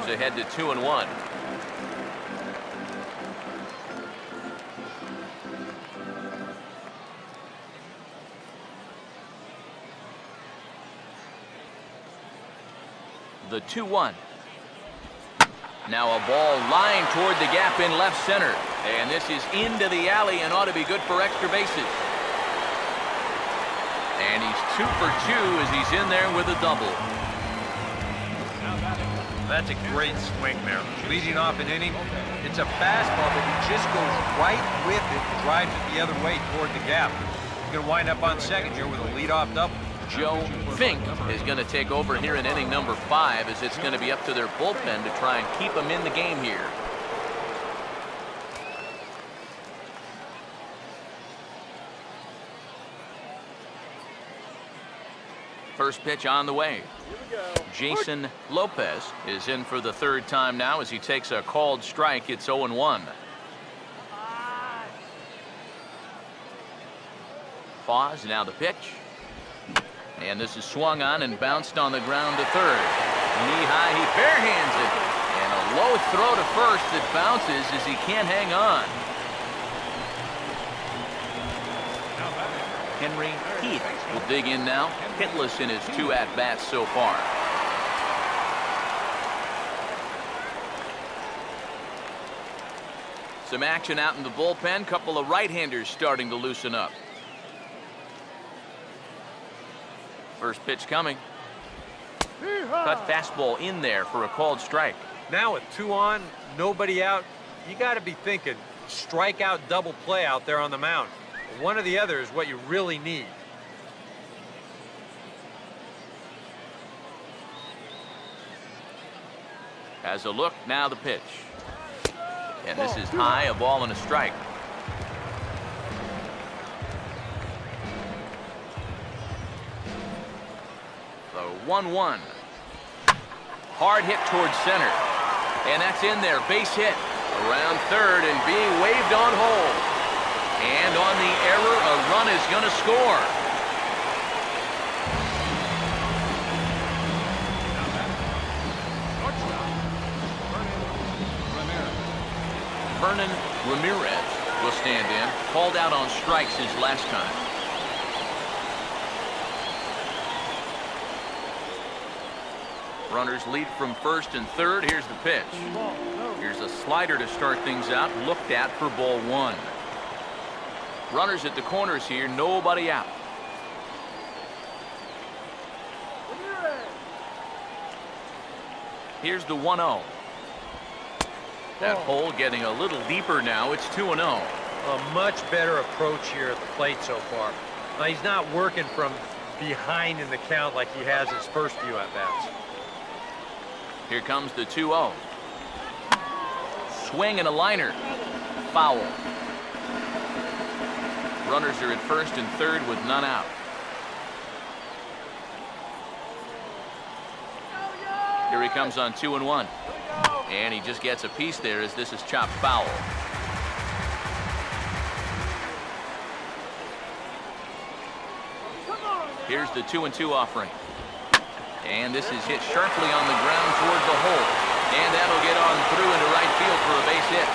moves ahead to 2-1. The 2-1. Now a ball lined toward the gap in left center. And this is into the alley and ought to be good for extra bases. And he's 2 for 2 as he's in there with a double. That's a great swing there. Leading off an inning, it's a fastball, but he just goes right with it, drives it the other way toward the gap. He's going to wind up on second here with a leadoff double. Joe Fink is going to take over here in inning number 5 as it's going to be up to their bullpen to try and keep them in the game here. First pitch on the way. Jason Lopez is in for the 3rd time now as he takes a called strike. It's 0-1. Pause, now the pitch. And this is swung on and bounced on the ground to 3rd. Knee high, he barehands it. And a low throw to first that bounces as he can't hang on. Henry Heath will dig in now, hitless in his 2 at-bats so far. Some action out in the bullpen. Couple of right-handers starting to loosen up. First pitch coming. Cut fastball in there for a called strike. Now with 2 on, nobody out, you got to be thinking strikeout double play out there on the mound. One or the other is what you really need. Has a look, now the pitch. And this is high, a ball and a strike. The 1-1. Hard hit towards center. And that's in there, base hit. Around 3rd and being waved on hold. And on the error, a run is going to score. Vernon Ramirez will stand in. Called out on strikes his last time. Runners lead from 1st and 3rd. Here's the pitch. Here's a slider to start things out. Looked at for ball 1. Runners at the corners here, nobody out. Here's the 1-0. That hole getting a little deeper now. It's 2-0. A much better approach here at the plate so far. Now, he's not working from behind in the count like he has his first few at-bats. Here comes the 2-0. Swing and a liner. Foul. Runners are at 1st and 3rd with none out. Here he comes on 2-1. And he just gets a piece there as this is chopped foul. Here's the 2-2 offering. And this is hit sharply on the ground toward the hole. And that'll get on through into right field for a base hit.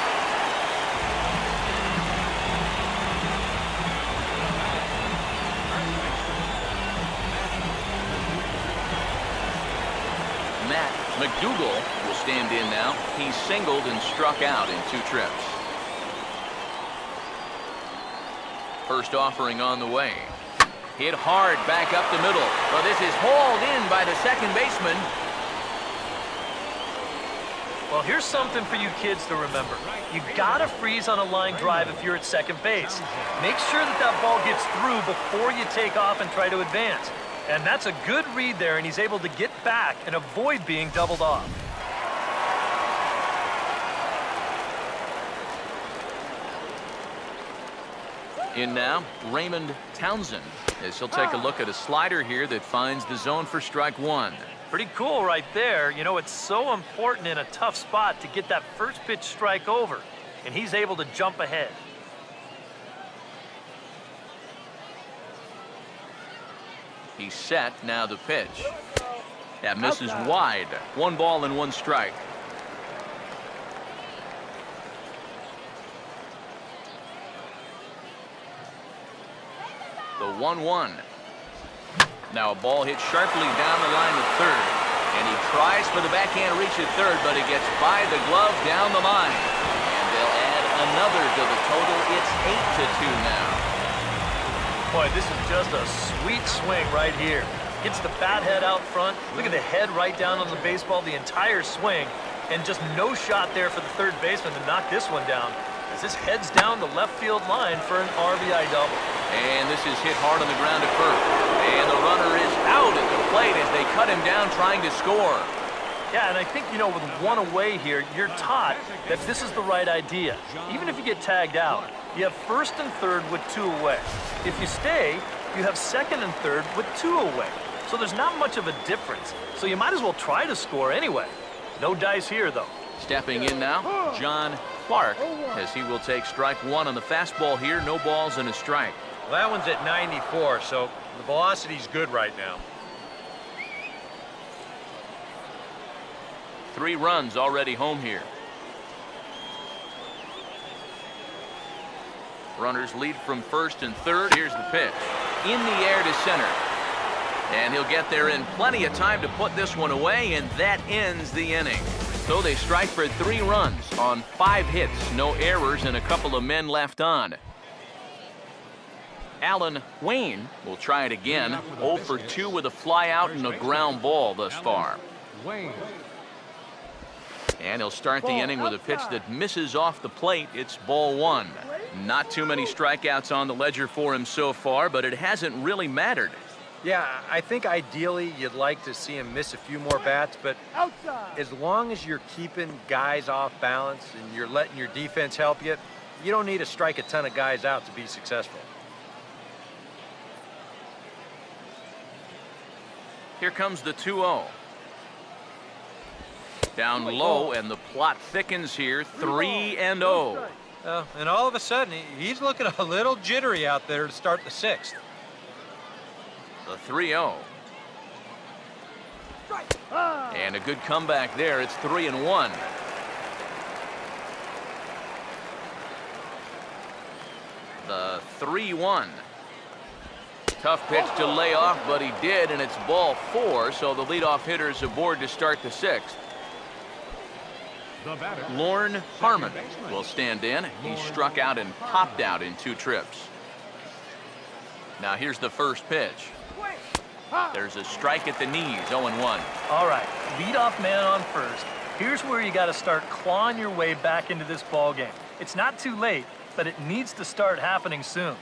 Matt McDougal will stand in now. He's singled and struck out in 2 trips. First offering on the way. Hit hard back up the middle. Well, this is hauled in by the second baseman. Well, here's something for you kids to remember. You gotta freeze on a line drive if you're at second base. Make sure that that ball gets through before you take off and try to advance. And that's a good read there, and he's able to get back and avoid being doubled off. In now, Raymond Townsend, as he'll take a look at a slider here that finds the zone for strike 1. Pretty cool right there. You know, it's so important in a tough spot to get that first pitch strike over, and he's able to jump ahead. He's set, now the pitch. That misses wide. 1 ball and 1 strike. The 1-1. Now a ball hit sharply down the line to third. And he tries for the backhand reach at third, but it gets by the glove down the line. And they'll add another to the total. It's 8-2 now. Boy, this is just a sweet swing right here. Hits the bat head out front. Look at the head right down on the baseball, the entire swing. And just no shot there for the third baseman to knock this one down, as this heads down the left field line for an RBI double. And this is hit hard on the ground at first. And the runner is out at the plate as they cut him down trying to score. Yeah, and I think, you know, with one away here, you're taught that this is the right idea. Even if you get tagged out, you have first and third with 2 away. If you stay, you have second and third with 2 away. So there's not much of a difference. So you might as well try to score anyway. No dice here, though. Stepping in now, John Clark, as he will take strike 1 on the fastball here. No balls and a strike. Well, that one's at 94, so the velocity's good right now. 3 runs already home here. Runners lead from first and third. Here's the pitch. In the air to center. And he'll get there in plenty of time to put this one away, and that ends the inning. So they strike for 3 runs on 5 hits, no errors, and a couple of men left on. Alan Wayne will try it again. 0 for 2 with a fly out and a ground ball thus far. And he'll start the inning with a pitch that misses off the plate. It's ball 1. Not too many strikeouts on the ledger for him so far, but it hasn't really mattered. Yeah, I think ideally you'd like to see him miss a few more bats, but as long as you're keeping guys off balance and you're letting your defense help you, you don't need to strike a ton of guys out to be successful. Here comes the 2-0. Down low, and the plot thickens here. 3-0. And all of a sudden, he's looking a little jittery out there to start the 6th. The 3-0. And a good comeback there. It's 3-1. The 3-1. Tough pitch to lay off, but he did, and it's ball 4, so the leadoff hitter is aboard to start the 6th. Lorne Harmon will stand in. He struck out and popped out in 2 trips. Now here's the first pitch. There's a strike at the knees, 0-1. All right, leadoff man on first. Here's where you got to start clawing your way back into this ball game. It's not too late, but it needs to start happening soon.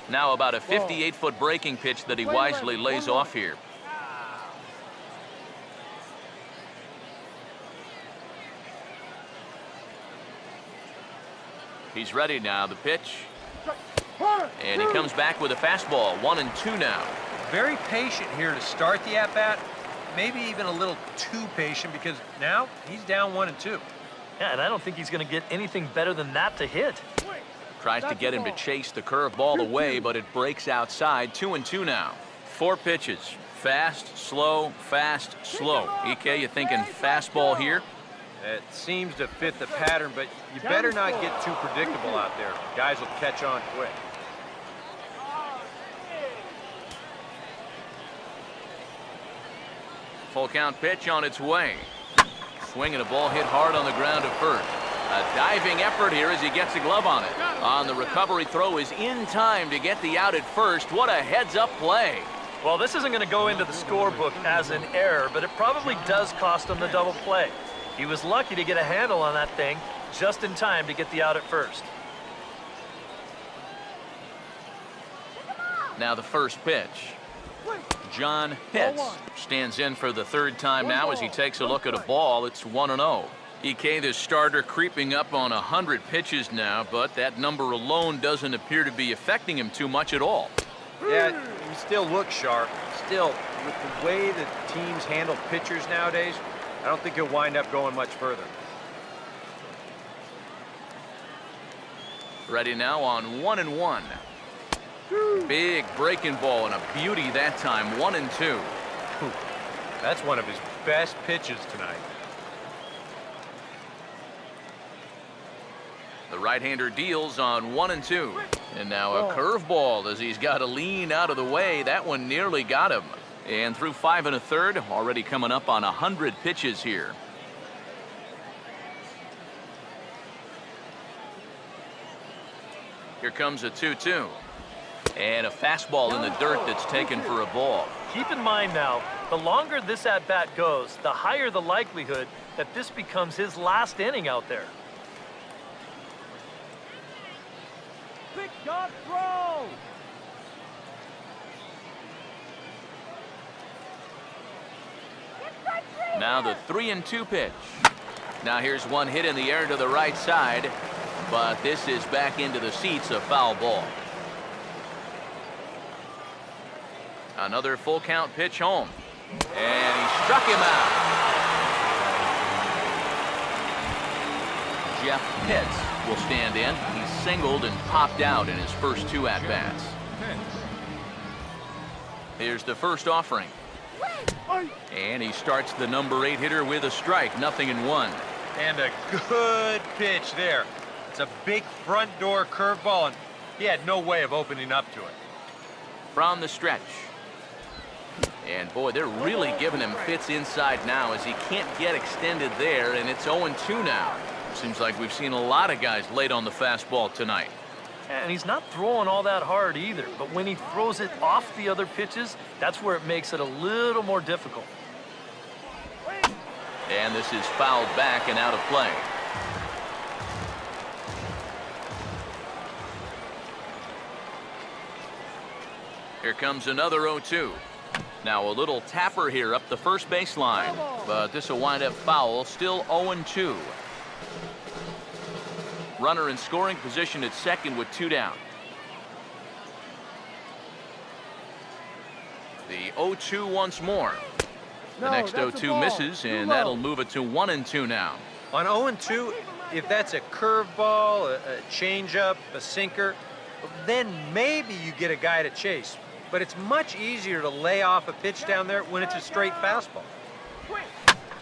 Now about a 58-foot breaking pitch that he wisely lays off here. He's ready now. The pitch. And he comes back with a fastball. 1-2 now. Very patient here to start the at-bat. Maybe even a little too patient because now he's down 1-2. Yeah, and I don't think he's going to get anything better than that to hit. Tries to get him to chase the curveball away, but it breaks outside. 2-2 now. 4 pitches. Fast, slow, fast, slow. EK, you thinking fastball here? It seems to fit the pattern, but you better not get too predictable out there. Guys will catch on quick. Full count pitch on its way. Swing and a ball hit hard on the ground at first. A diving effort here as he gets a glove on it. On the recovery throw is in time to get the out at first. What a heads-up play. Well, this isn't going to go into the scorebook as an error, but it probably does cost him the double play. He was lucky to get a handle on that thing just in time to get the out at first. Now the first pitch. John Pitts stands in for the 3rd time now as he takes a look at a ball. It's 1-0. EK, the starter, creeping up on 100 pitches now, but that number alone doesn't appear to be affecting him too much at all. Yeah, he still looks sharp. Still, with the way that teams handle pitchers nowadays, I don't think he'll wind up going much further. Ready now on 1-1. Big breaking ball and a beauty that time. 1-2. That's one of his best pitches tonight. The right-hander deals on 1-2. And now a curveball as he's got to lean out of the way. That one nearly got him. And through 5 1/3, already coming up on 100 pitches here. Here comes a 2-2. And a fastball in the dirt that's taken for a ball. Keep in mind now, the longer this at-bat goes, the higher the likelihood that this becomes his last inning out there. Pick up, throw! Now the 3-2 pitch. Now here's one hit in the air to the right side, but this is back into the seats, a foul ball. Another full count pitch home, and he struck him out. Jeff Pitts will stand in. He singled and popped out in his first 2 at-bats. Here's the first offering. And he starts the number 8 hitter with a strike, 0-1. And a good pitch there. It's a big front door curveball, and he had no way of opening up to it. From the stretch. And boy, they're really giving him fits inside now as he can't get extended there, and it's 0-2 now. Seems like we've seen a lot of guys late on the fastball tonight. And he's not throwing all that hard either, but when he throws it off the other pitches, that's where it makes it a little more difficult. And this is fouled back and out of play. Here comes another 0-2. Now a little tapper here up the first baseline, but this will wind up foul, still 0-2. Runner in scoring position at second with 2 down. The 0-2 once more. The next 0-2 misses, and that'll move it to 1-2 now. On 0-2, if that's a curveball, a changeup, a sinker, then maybe you get a guy to chase. But it's much easier to lay off a pitch down there when it's a straight fastball.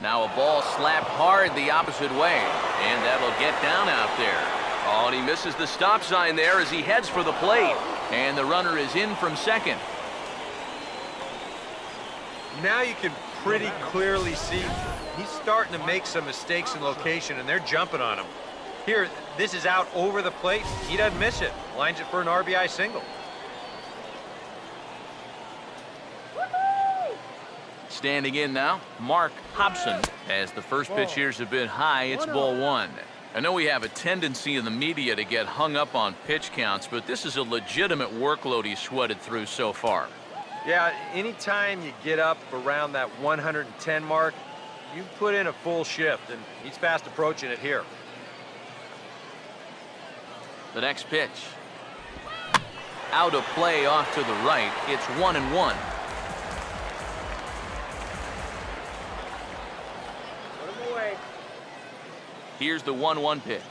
Now a ball slapped hard the opposite way, and that'll get down out there. Oh, and he misses the stop sign there as he heads for the plate, and the runner is in from second. Now you can pretty clearly see he's starting to make some mistakes in location, and they're jumping on him. Here, this is out over the plate. He doesn't miss it. Lines it for an RBI single. Standing in now, Mark Hobson. As the first pitch here's a bit high, it's ball 1. I know we have a tendency in the media to get hung up on pitch counts, but this is a legitimate workload he's sweated through so far. Yeah, anytime you get up around that 110 mark, you put in a full shift, and he's fast approaching it here. The next pitch. Out of play off to the right. It's 1-1. Here's the 1-1 pitch.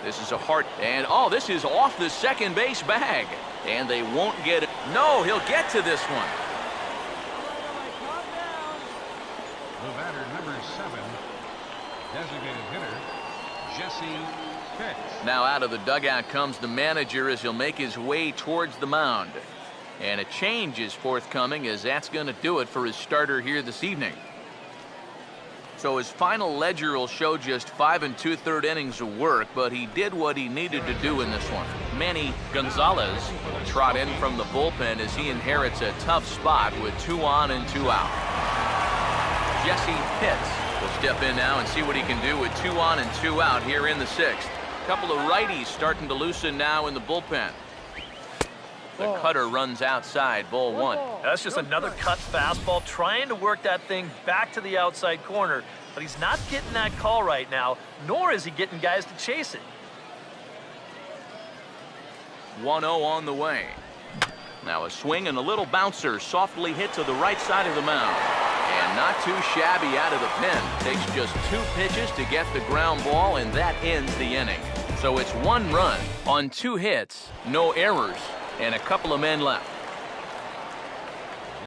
This is a hard, and oh, this is off the second base bag. And they won't get it. No, he'll get to this one. The batter, number 7, designated hitter, Jesse Pitts. Now out of the dugout comes the manager as he'll make his way towards the mound. And a change is forthcoming as that's going to do it for his starter here this evening. So his final ledger will show just 5 2/3 innings of work, but he did what he needed to do in this one. Manny Gonzalez will trot in from the bullpen as he inherits a tough spot with 2 on and 2 out. Jesse Pitts will step in now and see what he can do with 2 on and 2 out here in the 6th. A couple of righties starting to loosen now in the bullpen. The cutter runs outside, ball 1. That's just another cut fastball, trying to work that thing back to the outside corner, but he's not getting that call right now, nor is he getting guys to chase it. 1-0 on the way. Now a swing and a little bouncer softly hit to the right side of the mound. And not too shabby out of the pen. Takes just 2 pitches to get the ground ball, and that ends the inning. So it's 1 run on 2 hits, no errors, and a couple of men left.